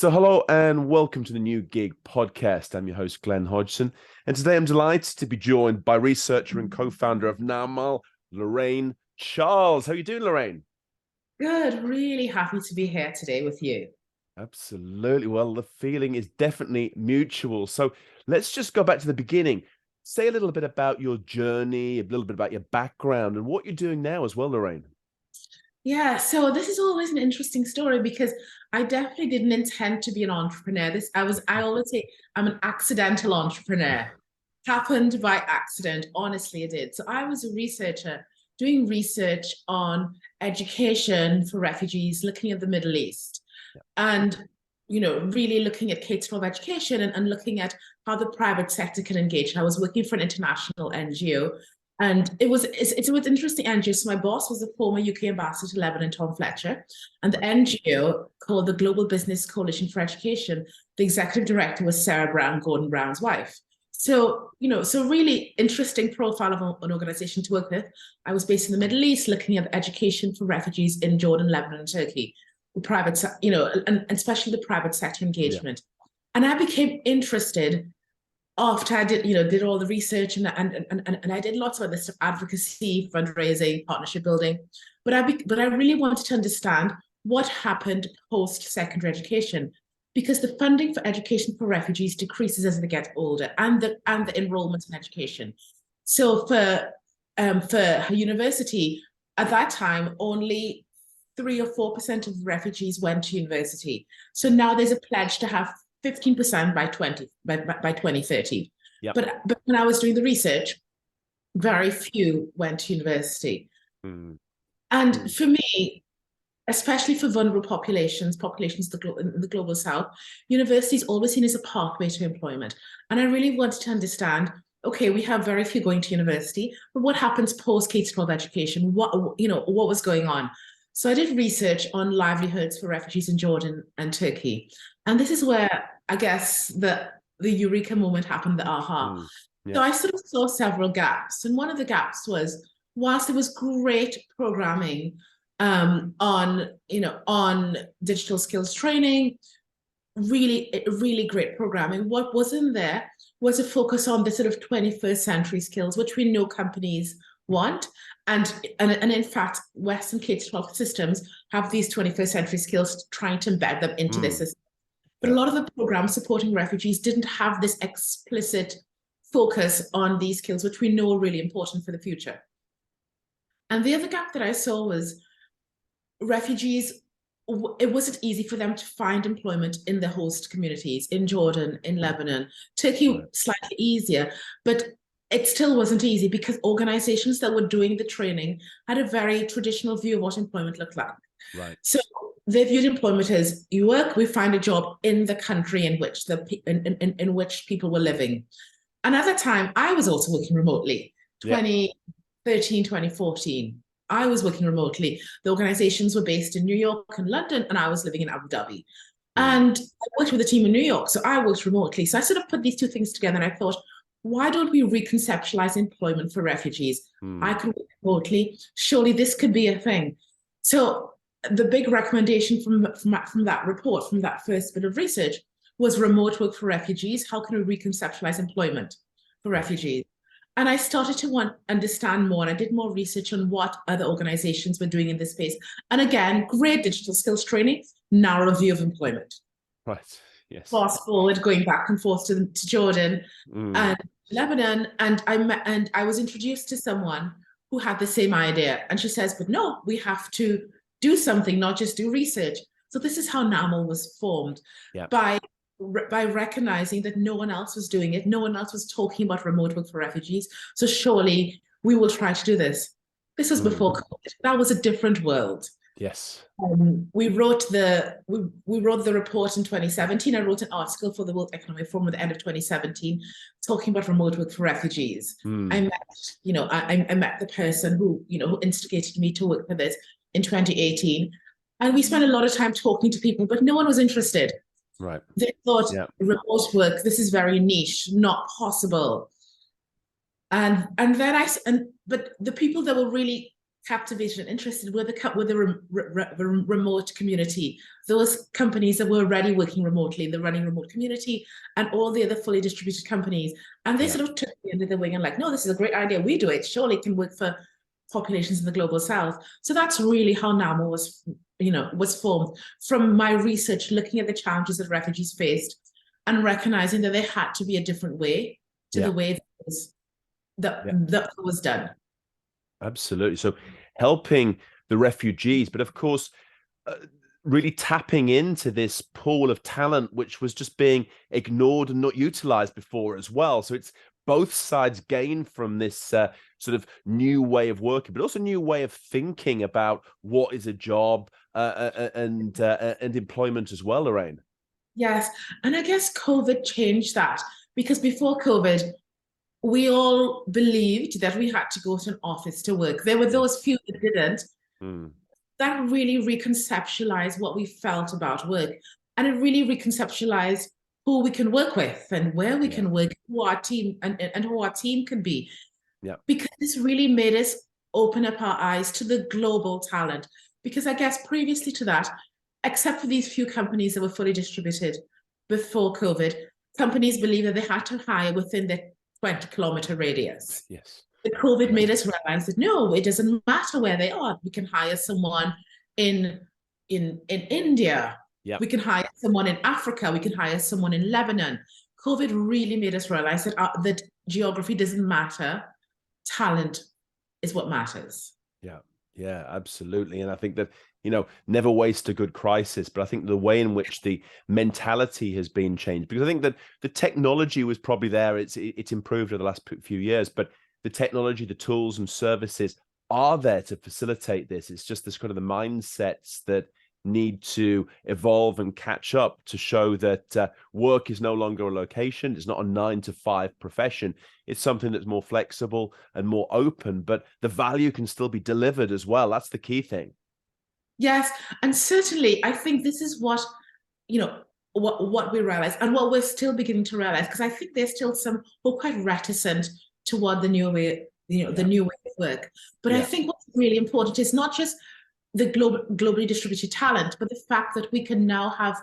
So, hello and welcome to the New Gig podcast. I'm your host, Glenn Hodgson, and today I'm delighted to be joined by researcher and co-founder of NAMAL, Lorraine Charles. How are you doing, Lorraine? Good. Really happy to be here today with you. Absolutely. Well, the feeling is definitely mutual. So, let's just go back to the beginning. Say a little bit about your journey, a little bit about your background, and what you're doing now as well, Lorraine. Yeah, so this is always an interesting story because I definitely didn't intend to be an entrepreneur. I always say I'm an accidental entrepreneur. Happened by accident. Honestly, it did. So I was a researcher doing research on education for refugees, looking at the Middle East. And really looking at K-12 education and looking at how the private sector can engage. I was working for an international NGO, and it was interesting NGO. So my boss was the former UK ambassador to Lebanon, Tom Fletcher, and the NGO called the Global Business Coalition for Education. The executive director was Sarah Brown, Gordon Brown's wife. So, so really interesting profile of an organization to work with. I was based in the Middle East, looking at education for refugees in Jordan, Lebanon, and Turkey, the private, and especially the private sector engagement. Yeah. And I became interested after I did all the research and I did lots of other stuff, advocacy, fundraising, partnership building. But I really wanted to understand what happened post-secondary education, because the funding for education for refugees decreases as they get older, and the enrollment in education. So for university, at that time, only 3 or 4% of refugees went to university. So now there's a pledge to have 15% by 2030. Yep. But when I was doing the research, very few went to university. And for me, especially for vulnerable populations in the global south, university is always seen as a pathway to employment. And I really wanted to understand, okay, we have very few going to university, but what happens post K-12 education? What was going on? So I did research on livelihoods for refugees in Jordan and Turkey. And this is where I guess the eureka moment happened, the aha. Yeah. So I sort of saw several gaps. And one of the gaps was, whilst there was great programming on digital skills training, really great programming, what wasn't there was a focus on the sort of 21st century skills, which we know companies want. And in fact, Western K-12 systems have these 21st century skills, trying to embed them into their system. But a lot of the programs supporting refugees didn't have this explicit focus on these skills, which we know are really important for the future. And the other gap that I saw was refugees, it wasn't easy for them to find employment in the host communities, in Jordan, in Lebanon. Turkey, slightly easier, but it still wasn't easy because organizations that were doing the training had a very traditional view of what employment looked like. Right. So they viewed employment as, you work, we find a job in the country in which in which people were living. And at that time, I was also working remotely. 2013, 2014, I was working remotely. The organizations were based in New York and London, and I was living in Abu Dhabi. And I worked with a team in New York, so I worked remotely. So I sort of put these two things together, and I thought, why don't we reconceptualize employment for refugees? I can work remotely. Surely this could be a thing. So the big recommendation from that report, from that first bit of research, was remote work for refugees. How can we reconceptualize employment for refugees? And I started to understand more. And I did more research on what other organizations were doing in this space. And again, great digital skills training, narrow view of employment. Right. Yes. Fast forward, going back and forth to Jordan and Lebanon, and I was introduced to someone who had the same idea, and she says, "But no, we have to do something, not just do research." So this is how NAMAL was formed, by recognizing that no one else was doing it, no one else was talking about remote work for refugees. So surely we will try to do this. This was before COVID. That was a different world. Yes. We wrote the report in 2017. I wrote an article for the World Economic Forum at the end of 2017, talking about remote work for refugees. I met the person who instigated me to work for this in 2018, and we spent a lot of time talking to people, but no one was interested. Right. They thought remote work, this is very niche, not possible. But the people that were really captivated and interested were the remote community, those companies that were already working remotely, the running remote community, and all the other fully distributed companies. And they sort of took me under the wing and like, no, this is a great idea. We do it. Surely it can work for populations in the global south. So that's really how NAMO was formed, from my research, looking at the challenges that refugees faced and recognizing that there had to be a different way to the way that was done. Absolutely. So helping the refugees, but of course, really tapping into this pool of talent, which was just being ignored and not utilized before as well. So it's both sides gain from this sort of new way of working, but also new way of thinking about what is a job and employment as well, Lorraine. Yes. And I guess COVID changed that, because before COVID, we all believed that we had to go to an office to work. There were those few that didn't. That really reconceptualized what we felt about work. And it really reconceptualized who we can work with and where we can work, who our team and who our team can be. Yeah. Because this really made us open up our eyes to the global talent. Because I guess previously to that, except for these few companies that were fully distributed before COVID, companies believed that they had to hire within their 20-kilometer radius. Yes. The COVID made us realize that no, it doesn't matter where they are. We can hire someone in India. Yeah. We can hire someone in Africa. We can hire someone in Lebanon. COVID really made us realize that that geography doesn't matter. Talent is what matters. Yeah. Yeah, absolutely. And I think that, never waste a good crisis. But I think the way in which the mentality has been changed, because I think that the technology was probably there. It's improved over the last few years, but the technology, the tools and services are there to facilitate this. It's just this kind of the mindsets that need to evolve and catch up to show that work is no longer a location. It's not a 9-to-5 profession. It's something that's more flexible and more open, but the value can still be delivered as well. That's the key thing. Yes, and certainly I think this is what we realize, and what we're still beginning to realize, because I think there's still some who are quite reticent toward the new way, the new way of work. But I think what's really important is not just the globally distributed talent, but the fact that we can now have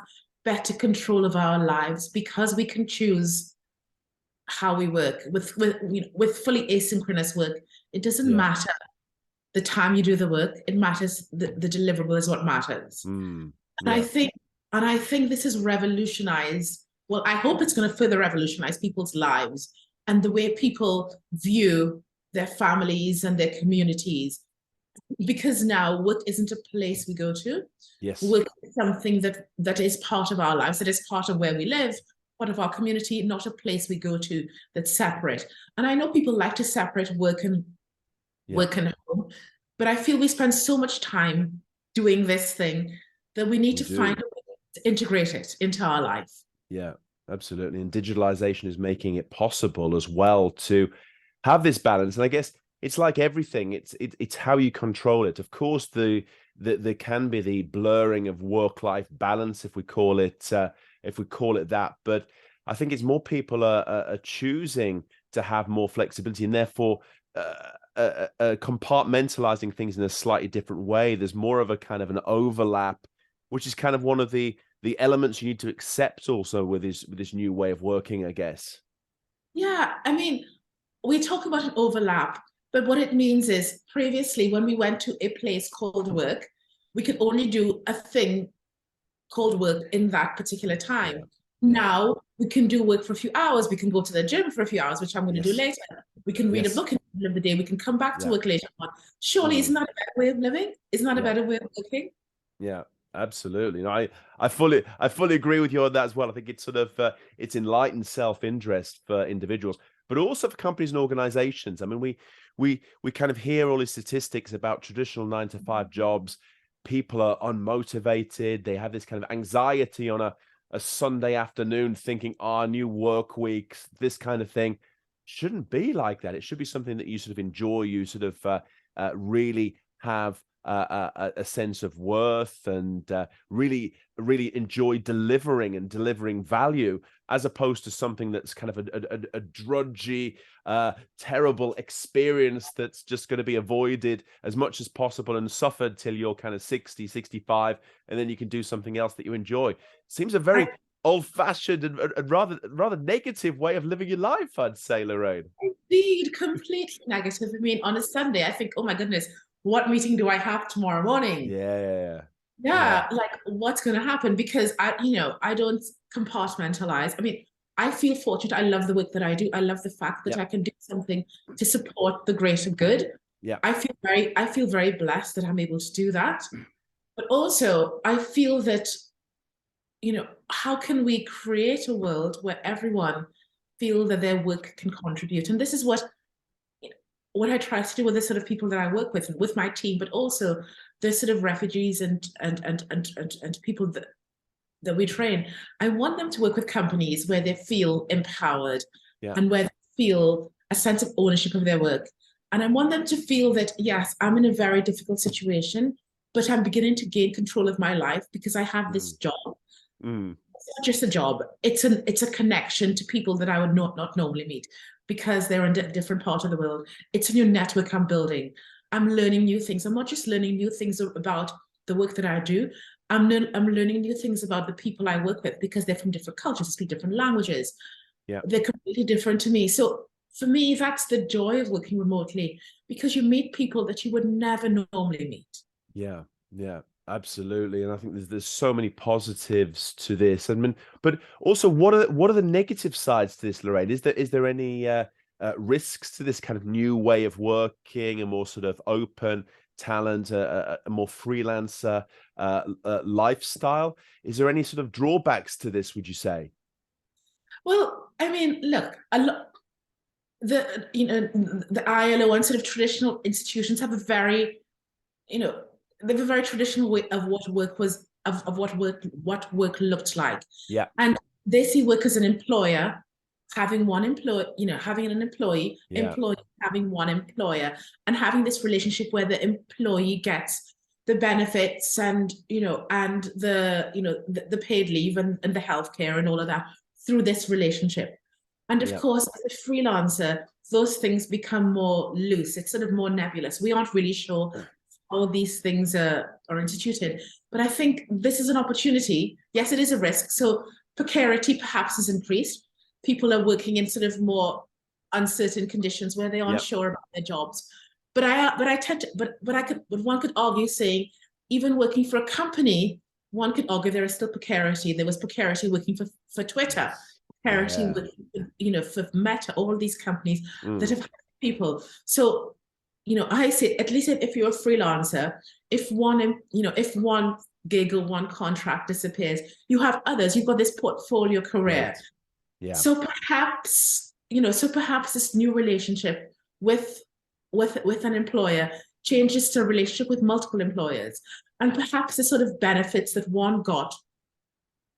better control of our lives because we can choose how we work with fully asynchronous work. It doesn't matter the time you do the work. It matters the deliverable is what matters. And I think this has revolutionized. Well, I hope it's going to further revolutionize people's lives and the way people view their families and their communities. Because now work isn't a place we go to. Yes. Work is something that is part of our lives, that is part of where we live, part of our community, not a place we go to that's separate. And I know people like to separate work and home, but I feel we spend so much time doing this thing that we need to find a way to integrate it into our life. Yeah, absolutely. And digitalization is making it possible as well to have this balance. And I guess it's like everything. It's how you control it. Of course, there can be the blurring of work-life balance, if we call it that. But I think it's more people are choosing to have more flexibility, and therefore compartmentalizing things in a slightly different way. There's more of a kind of an overlap, which is kind of one of the elements you need to accept also with this new way of working, I guess. Yeah, I mean, we talk about an overlap, but what it means is previously when we went to a place called work, we could only do a thing called work in that particular time. Yeah. Now we can do work for a few hours. We can go to the gym for a few hours, which I'm going to do later. We can read a book in the middle of the day. We can come back to work later on. Surely isn't that a better way of living? Isn't that a better way of working? Yeah, absolutely. No, I fully agree with you on that as well. I think it's sort of it's enlightened self-interest for individuals, but also for companies and organizations. I mean, we kind of hear all these statistics about traditional 9-to-5 jobs. People are unmotivated. They have this kind of anxiety on a Sunday afternoon thinking, new work weeks, this kind of thing. Shouldn't be like that. It should be something that you sort of enjoy, you sort of really have a sense of worth, and really enjoy delivering value, as opposed to something that's kind of a drudgy, terrible experience that's just going to be avoided as much as possible and suffered till you're kind of 60, 65, and then you can do something else that you enjoy. Seems a very old-fashioned and rather negative way of living your life, I'd say, Lorraine. Indeed, completely negative. I mean, on a Sunday, I think, oh my goodness, what meeting do I have tomorrow morning? Yeah. Yeah, like what's going to happen? Because I don't compartmentalize. I mean, I feel fortunate. I love the work that I do. I love the fact that I can do something to support the greater good. Yeah. I feel very blessed that I'm able to do that. But also, I feel that, how can we create a world where everyone feel that their work can contribute? And this is what I try to do with the sort of people that I work with my team, but also the sort of refugees and people that we train. I want them to work with companies where they feel empowered and where they feel a sense of ownership of their work. And I want them to feel that, yes, I'm in a very difficult situation, but I'm beginning to gain control of my life because I have this job. It's not just a job. It's a connection to people that I would not normally meet because they're in a different part of the world. It's a new network I'm building. I'm learning new things. I'm not just learning new things about the work that I do. I'm learning new things about the people I work with because they're from different cultures, speak different languages. Yeah. They're completely different to me. So for me, that's the joy of working remotely, because you meet people that you would never normally meet. Yeah, absolutely. And I think there's so many positives to this. I mean, but also, what are the negative sides to this, Lorraine? Is there any risks to this kind of new way of working, a more sort of open talent, a more freelancer lifestyle? Is there any sort of drawbacks to this, would you say? Well, I mean, look, the ILO and sort of traditional institutions have a very, they have a very traditional way of what work was, of what work looked like. Yeah. And they see work as an employer having one employee, having an employee, employee having one employer, and having this relationship where the employee gets the benefits and the paid leave and the healthcare and all of that through this relationship. And of course, as a freelancer, those things become more loose. It's sort of more nebulous. We aren't really sure how these things are instituted. But I think this is an opportunity. Yes, it is a risk. So precarity perhaps has increased. People are working in sort of more uncertain conditions where they aren't sure about their jobs. But one could argue saying, even working for a company, one could argue there is still precarity. There was precarity working for Twitter, precarity working, for Meta, all of these companies that have people. So, I say, at least if you're a freelancer, if one gig or one contract disappears, you have others. You've got this portfolio career. Yeah. So perhaps this new relationship with an employer changes to a relationship with multiple employers, and perhaps the sort of benefits that one got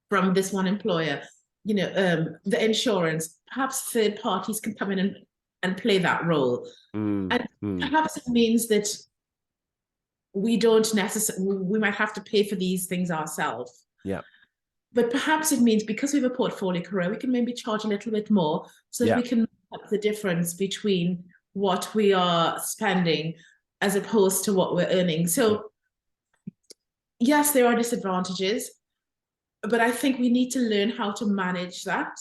from this one employer, the insurance, perhaps third parties can come in and play that role. And perhaps it means that we might have to pay for these things ourselves. Yeah. But perhaps it means, because we have a portfolio career, we can maybe charge a little bit more so that we can make up the difference between what we are spending as opposed to what we're earning. So yes, there are disadvantages, but I think we need to learn how to manage that.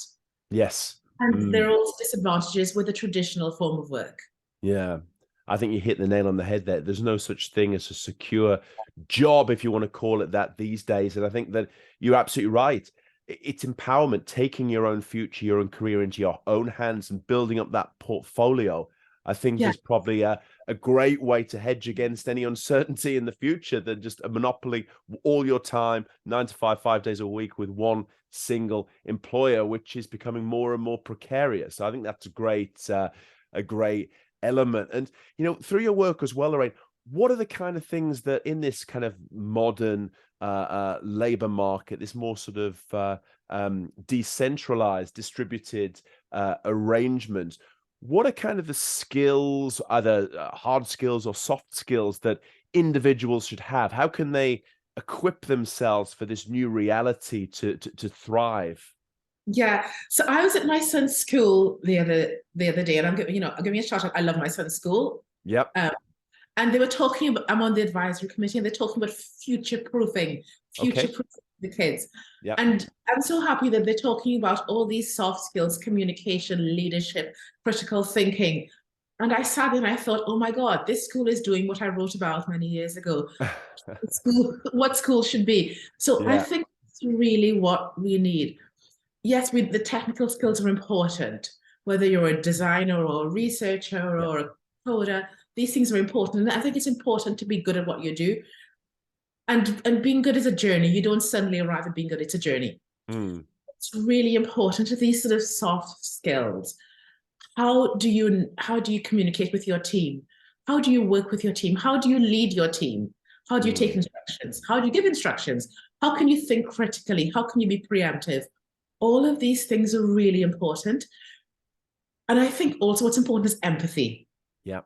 Yes. And there are also disadvantages with the traditional form of work. Yeah. I think you hit the nail on the head there. There's no such thing as a secure job, if you want to call it that, these days. And I think that you're absolutely right. It's empowerment, taking your own future, your own career into your own hands and building up that portfolio, I think is probably a great way to hedge against any uncertainty in the future than just a monopoly all your time, 9 to 5, 5 days a week with one single employer, which is becoming more and more precarious. So I think that's a great element. And, through your work as well, Lorraine, what are the kind of things that in this kind of modern labor market, this more sort of decentralized, distributed arrangement, what are kind of the skills, either hard skills or soft skills, that individuals should have? How can they equip themselves for this new reality to thrive? Yeah. So I was at my son's school the other day, and I'm giving a shout out. I love my son's school. Yep. Um, and they were talking about, I'm on the advisory committee, and they're talking about future Okay. proofing the kids. Yep. And I'm so happy that they're talking about all these soft skills, communication, leadership, critical thinking. And I sat there and I thought, oh my God, this school is doing what I wrote about many years ago. What school should be. So I Yeah. think it's really what we need. Yes, the technical skills are important, whether you're a designer or a researcher Yeah. or a coder, these things are important. And I think it's important to be good at what you do. And being good is a journey. You don't suddenly arrive at being good, it's a journey. Mm. It's really important to these sort of soft skills. How do you communicate with your team? How do you work with your team? How do you lead your team? How do you take Mm. instructions? How do you give instructions? How can you think critically? How can you be preemptive? All of these things are really important. And I think also what's important is empathy. Yeah.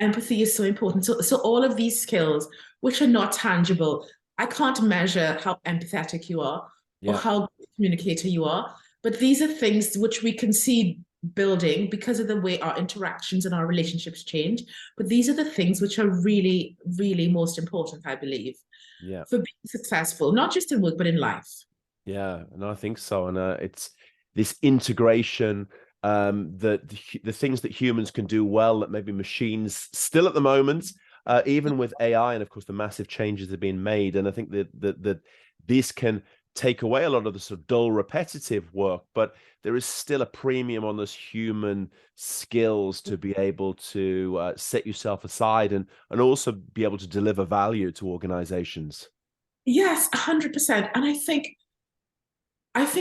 Empathy is so important. So all of these skills, which are not tangible, I can't measure how empathetic you are or Yeah. how good a communicator you are. But these are things which we can see building because of the way our interactions and our relationships change. But these are the things which are really, really most important, I believe, Yeah. for being successful, not just in work, but in life. Yeah, and I think so. And it's this integration, that the things that humans can do well that maybe machines still at the moment, even with AI, and of course the massive changes that are being made. And I think that this can take away a lot of the sort of dull, repetitive work, but there is still a premium on those human skills to be able to set yourself aside and also be able to deliver value to organizations. Yes, 100%. And I think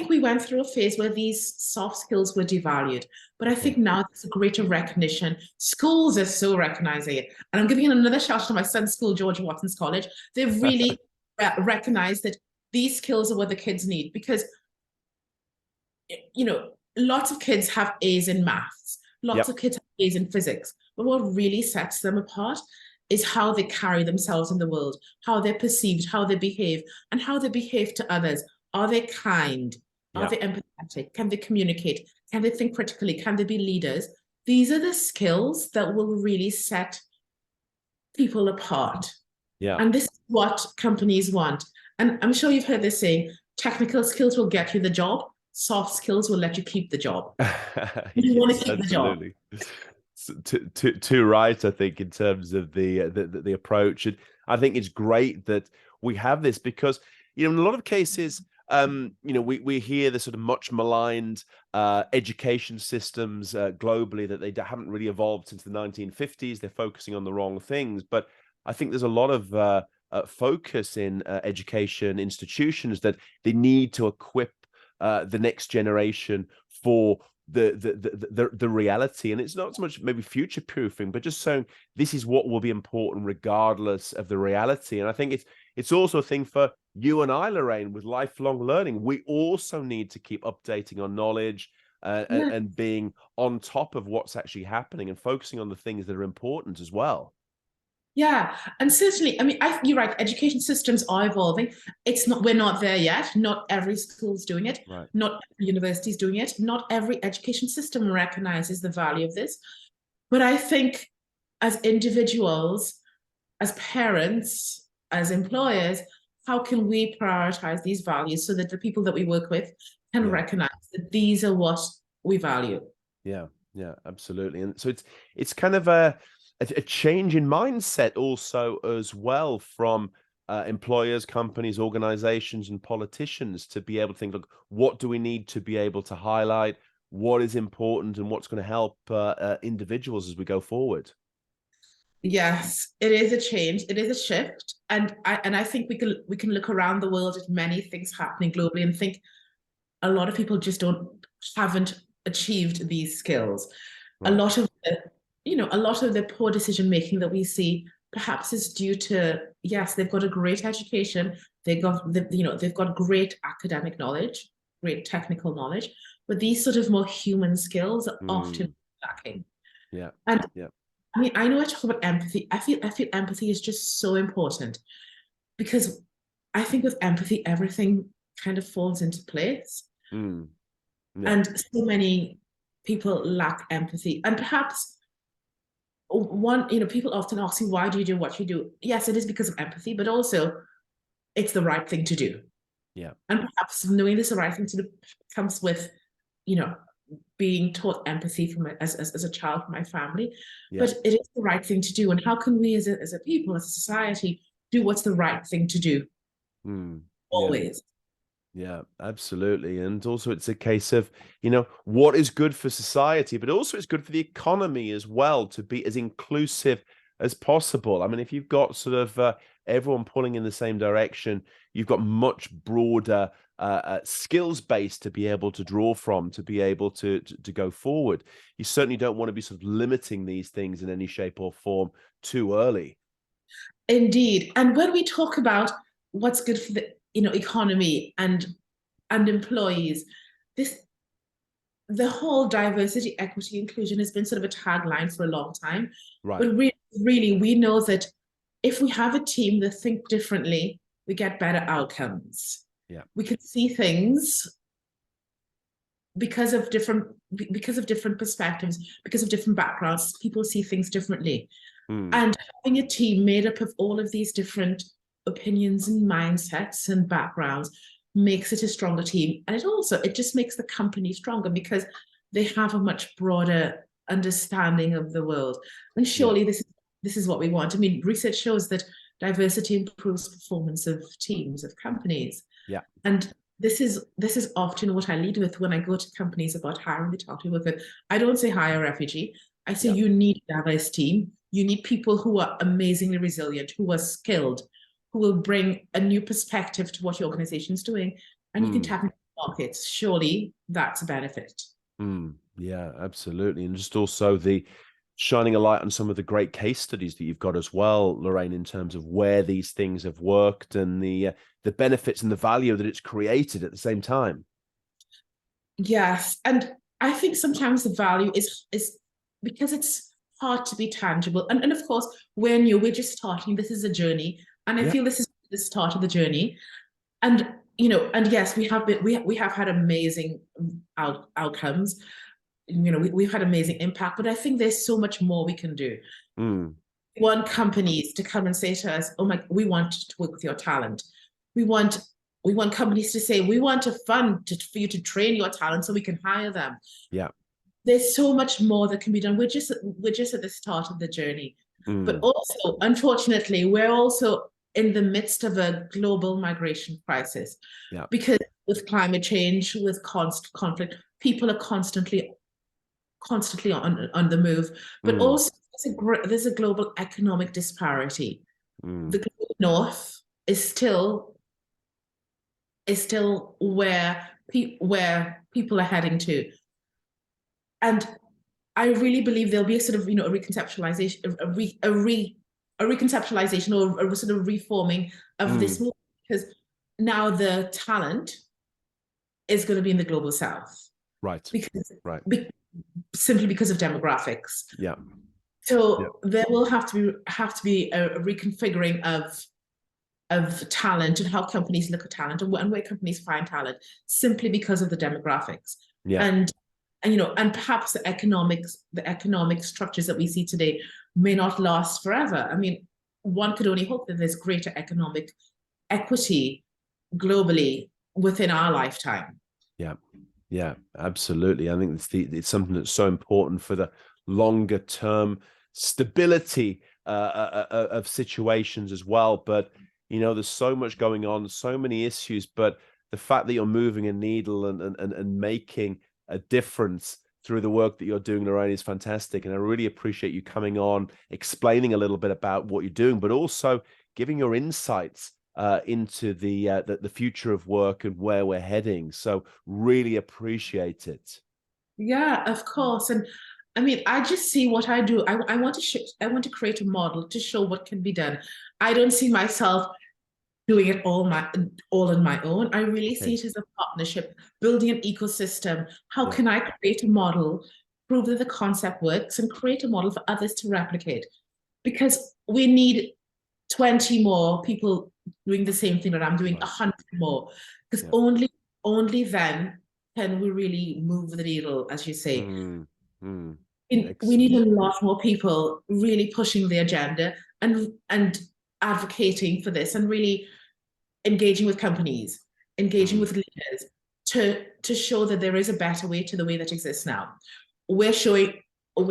we went through a phase where these soft skills were devalued, but I Okay. think now there's a greater recognition. Schools are so recognizing it. And I'm giving another shout out to my son's school, George Watson's College. They've really recognized that these skills are what the kids need because, lots of kids have A's in maths, lots Yep. of kids have A's in physics. But what really sets them apart is how they carry themselves in the world, how they're perceived, how they behave, and how they behave to others. Are they kind? Are they Yep. empathetic? Can they communicate? Can they think critically? Can they be leaders? These are the skills that will really set people apart. Yeah. And this is what companies want. And I'm sure you've heard this saying, technical skills will get you the job, soft skills will let you keep the job. You want Yes, to keep the job. absolutely. Too right, I think, in terms of the approach. And I think it's great that we have this because, in a lot of cases, we hear the sort of much maligned education systems globally that they haven't really evolved since the 1950s. They're focusing on the wrong things. But I think there's a lot of focus in education institutions that they need to equip the next generation for the reality. And it's not so much maybe future proofing, but just saying this is what will be important regardless of the reality. And I think it's also a thing for you and I, Lorraine, with lifelong learning. We also need to keep updating our knowledge Yeah. and being on top of what's actually happening and focusing on the things that are important as well. Yeah, and certainly, I mean, you're right. Education systems are evolving. We're not there yet. Not every school's doing it. Right. Not every university's doing it. Not every education system recognizes the value of this. But I think as individuals, as parents, as employers, how can we prioritize these values so that the people that we work with can Yeah. recognize that these are what we value? Yeah. Yeah, absolutely. And so it's kind of a change in mindset also as well from employers, companies, organizations, and politicians to be able to think, look, what do we need to be able to highlight? What is important and what's going to help individuals as we go forward? Yes, it is a change. It is a shift, and I think we can look around the world at many things happening globally and think a lot of people just haven't achieved these skills. A Right. lot of the poor decision making that we see perhaps is due to, yes, they've got a great education, they've got great academic knowledge, great technical knowledge, but these sort of more human skills are often Mm, lacking. yeah. And Yeah. I mean, I know I talk about empathy. I feel empathy is just so important because I think with empathy, everything kind of falls into place. Mm, yeah, And so many people lack empathy. And perhaps one, people often ask you, why do you do what you do? Yes, it is because of empathy, but also it's the right thing to do. yeah, And perhaps knowing this the right thing to do comes with, you know, being taught empathy from as a child from my family. yeah. But it is the right thing to do. And how can we as a people, as a society, do what's the right thing to do Mm, yeah. always? Yeah, absolutely. And also it's a case of, what is good for society, but also it's good for the economy as well to be as inclusive as possible. I mean, if you've got sort of everyone pulling in the same direction, you've got much broader skills base to be able to draw from, to be able to go forward. You certainly don't want to be sort of limiting these things in any shape or form too early. Indeed. And when we talk about what's good for the economy and employees, this the whole diversity, equity, inclusion has been sort of a tagline for a long time. Right. But really, we know that if we have a team that think differently, we get better outcomes. Yeah. We can see things because of different perspectives, because of different backgrounds. People see things differently. Mm, And having a team made up of all of these different opinions and mindsets and backgrounds makes it a stronger team. And it just makes the company stronger because they have a much broader understanding of the world. And yeah. surely this is what we want. I mean, research shows that diversity improves performance of teams, of companies. Yeah. And this is often what I lead with when I go to companies about hiring the talent we work with. I don't say hire a refugee. I say Yeah. you need a diverse team. You need people who are amazingly resilient, who are skilled, who will bring a new perspective to what your organization is doing. And you can Mm. tap into markets. Surely that's a benefit. Yeah, absolutely. And just also the shining a light on some of the great case studies that you've got as well, Lorraine, in terms of where these things have worked and the benefits and the value that it's created at the same time. Yes. And I think sometimes the value is because it's hard to be tangible. And of course, we're new, we're just starting. This is a journey. And I Yeah. feel this is the start of the journey. And and yes, we have had amazing outcomes. We've had amazing impact, but I think there's so much more we can do. Mm. We want companies to come and say to us, "Oh my, we want to work with your talent." We want we want companies to say, "We want a fund for you to train your talent so we can hire them." Yeah. There's so much more that can be done. We're just at the start of the journey, but Mm. also, unfortunately, we're also in the midst of a global migration crisis Yeah. because with climate change, with constant conflict, people are constantly on the move. But Mm. also, there's a global economic disparity. Mm. The global north is still where people are heading to, and I really believe there'll be a sort of a reconceptualization, a reconceptualization or a sort of reforming of this Mm. movement because now the talent is going to be in the global south Right. because Right. be, simply because of demographics. Yeah. Yeah. So there will have to be a reconfiguring of talent and how companies look at talent and where companies find talent simply because of the demographics. Yeah. And perhaps the economic structures that we see today may not last forever. I mean, one could only hope that there's greater economic equity globally within our lifetime. Yeah. Yeah, absolutely. I think it's something that's so important for the longer term stability of situations as well. But there's so much going on, so many issues. But the fact that you're moving a needle and making a difference through the work that you're doing, Lorraine, is fantastic. And I really appreciate you coming on, explaining a little bit about what you're doing, but also giving your insights into the future of work and where we're heading. So really appreciate it. Yeah, of course. And I mean, I just see what I do. I want to create a model to show what can be done. I don't see myself doing it all on my own. I really see Okay. it as a partnership, building an ecosystem. How Yeah. can I create a model, prove that the concept works, and create a model for others to replicate. Because we need 20 more people doing the same thing that I'm doing, 100 more. Because only then can we really move the needle, as you say. We need a lot more people really pushing the agenda and advocating for this, and really engaging with companies, engaging with leaders to show that there is a better way to the way that exists now. We're showing the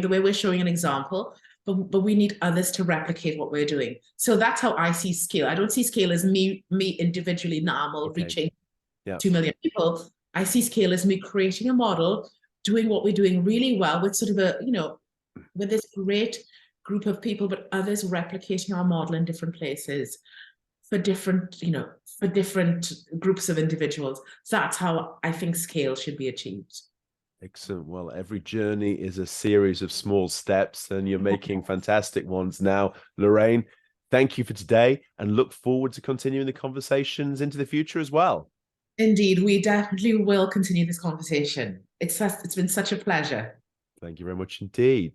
way we're showing an example, but we need others to replicate what we're doing. So that's how I see scale. I don't see scale as me individually, normal, reaching 2 million people. I see scale as me creating a model, doing what we're doing really well with sort of a, with this great group of people, but others replicating our model in different places for different, for different groups of individuals. So that's how I think scale should be achieved. Excellent. Well, every journey is a series of small steps, and you're making fantastic ones now. Lorraine, thank you for today, and look forward to continuing the conversations into the future as well. Indeed, we definitely will continue this conversation. It's been such a pleasure. Thank you very much indeed.